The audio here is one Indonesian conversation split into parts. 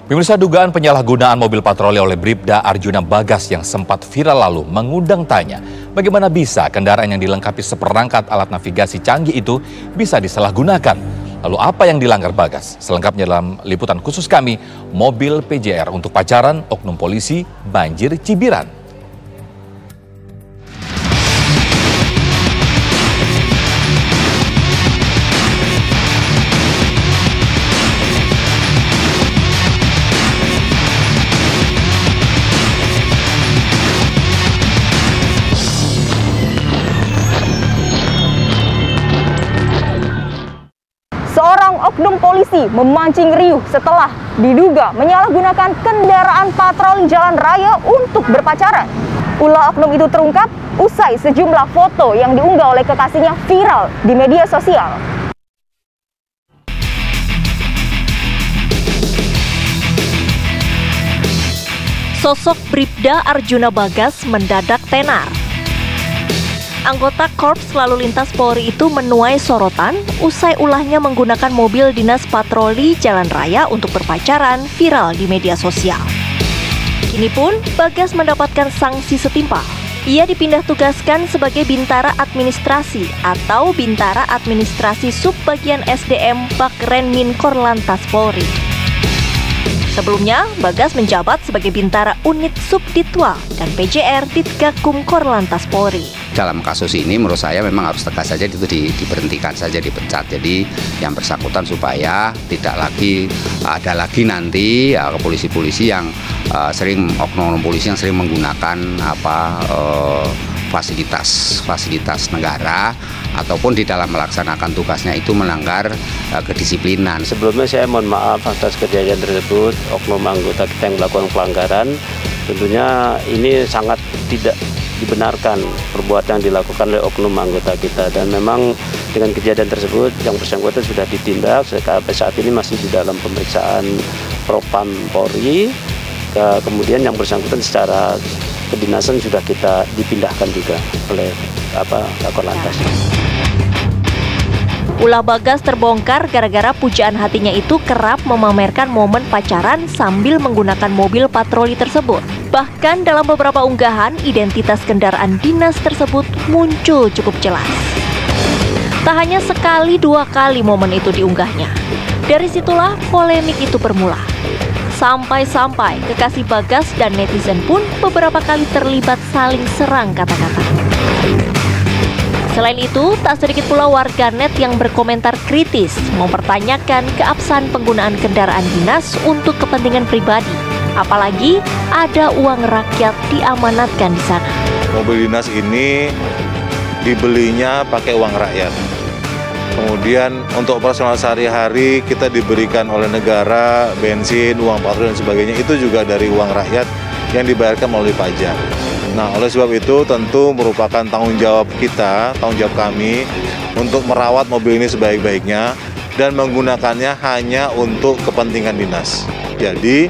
Pemirsa, dugaan penyalahgunaan mobil patroli oleh Bribda Arjuna Bagas yang sempat viral lalu mengundang tanya bagaimana bisa kendaraan yang dilengkapi seperangkat alat navigasi canggih itu bisa disalahgunakan. Lalu apa yang dilanggar Bagas? Selengkapnya dalam liputan khusus kami, mobil PJR untuk pacaran oknum polisi banjir cibiran. Seorang oknum polisi memancing riuh setelah diduga menyalahgunakan kendaraan patroli jalan raya untuk berpacaran. Ulah oknum itu terungkap usai sejumlah foto yang diunggah oleh kekasihnya viral di media sosial. Sosok Bribda Arjuna Bagas mendadak tenar. Anggota Korps Lalu Lintas Polri itu menuai sorotan usai ulahnya menggunakan mobil dinas patroli jalan raya untuk berpacaran viral di media sosial. Kini pun Bagas mendapatkan sanksi setimpal. Ia dipindah tugaskan sebagai Bintara Administrasi atau Bintara Administrasi Subbagian SDM Bakrenmin Korlantas Polri. Sebelumnya, Bagas menjabat sebagai Bintara Unit Subditwal dan PJR Ditgakum Korlantas Polri. Dalam kasus ini menurut saya memang harus tegas saja itu diberhentikan saja, dipecat. Jadi yang bersangkutan supaya tidak lagi ada lagi nanti polisi-polisi yang oknum polisi yang sering menggunakan fasilitas negara ataupun di dalam melaksanakan tugasnya itu melanggar kedisiplinan. Sebelumnya saya mohon maaf atas kejadian tersebut, oknum anggota kita yang melakukan pelanggaran. Tentunya ini sangat tidak dibenarkan perbuatan yang dilakukan oleh oknum anggota kita, dan memang dengan kejadian tersebut yang bersangkutan sudah ditindak. Sampai saat ini masih di dalam pemeriksaan Propam Polri. Kemudian yang bersangkutan secara kedinasan sudah kita dipindahkan juga oleh Kakor Lantas. Ulah Bagas terbongkar gara-gara pujaan hatinya itu kerap memamerkan momen pacaran sambil menggunakan mobil patroli tersebut. Bahkan dalam beberapa unggahan, identitas kendaraan dinas tersebut muncul cukup jelas. Tak hanya sekali dua kali momen itu diunggahnya. Dari situlah polemik itu bermula. Sampai-sampai kekasih Bagas dan netizen pun beberapa kali terlibat saling serang kata-kata. Selain itu, tak sedikit pula warganet yang berkomentar kritis mempertanyakan keabsahan penggunaan kendaraan dinas untuk kepentingan pribadi. Apalagi ada uang rakyat diamanatkan di sana. Mobil dinas ini dibelinya pakai uang rakyat. Kemudian untuk operasional sehari-hari kita diberikan oleh negara, bensin, uang patroli dan sebagainya itu juga dari uang rakyat yang dibayarkan melalui pajak. Nah, oleh sebab itu tentu merupakan tanggung jawab kita, tanggung jawab kami untuk merawat mobil ini sebaik-baiknya dan menggunakannya hanya untuk kepentingan dinas. Jadi,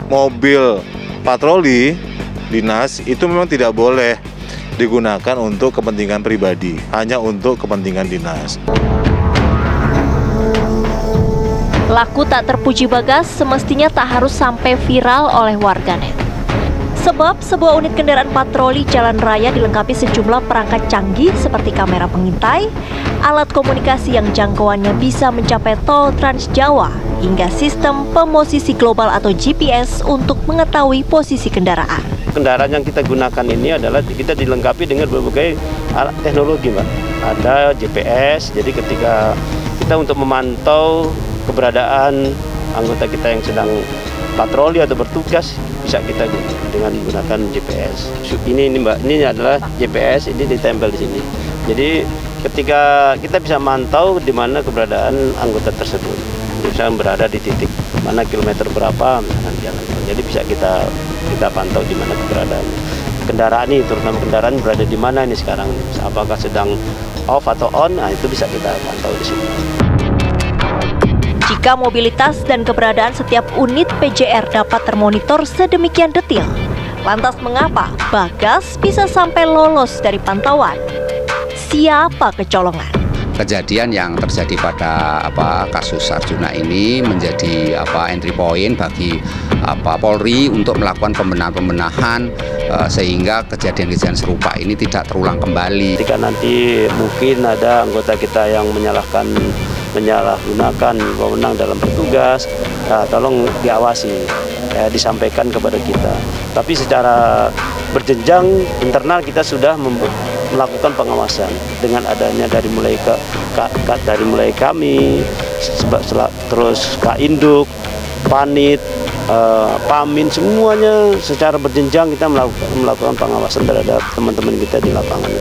mobil patroli dinas itu memang tidak boleh digunakan untuk kepentingan pribadi, hanya untuk kepentingan dinas. Laku tak terpuji Bagas semestinya tak harus sampai viral oleh warganet. Sebab sebuah unit kendaraan patroli jalan raya dilengkapi sejumlah perangkat canggih seperti kamera pengintai, alat komunikasi yang jangkauannya bisa mencapai tol Trans Jawa, hingga sistem pemosisi global atau GPS untuk mengetahui posisi kendaraan. Kendaraan yang kita gunakan ini adalah kita dilengkapi dengan berbagai alat teknologi, Mbak. Ada GPS, jadi ketika kita untuk memantau keberadaan anggota kita yang sedang patroli atau bertugas, bisa kita dengan menggunakan GPS. Ini Mbak, ini adalah GPS, ini ditempel di sini. Jadi ketika kita bisa mantau di mana keberadaan anggota tersebut, misalnya berada di titik mana kilometer berapa misalkan jalan. Jadi bisa kita pantau di mana keberadaannya. Kendaraan ini, terutama kendaraan berada di mana ini sekarang, apakah sedang off atau on, nah itu bisa kita pantau di sini. Jika mobilitas dan keberadaan setiap unit PJR dapat termonitor sedemikian detil, lantas mengapa Bagas bisa sampai lolos dari pantauan? Siapa kecolongan? kejadian yang terjadi pada kasus Arjuna ini menjadi entry point bagi Polri untuk melakukan pembenahan sehingga kejadian-kejadian serupa ini tidak terulang kembali. Ketika nanti mungkin ada anggota kita yang menyalahgunakan wewenang dalam bertugas, tolong diawasi, disampaikan kepada kita. Tapi secara berjenjang internal kita sudah melakukan pengawasan dengan adanya dari mulai kami, terus Kak Induk, Panit, Pamin, semuanya secara berjenjang kita melakukan pengawasan terhadap teman-teman kita di lapangan.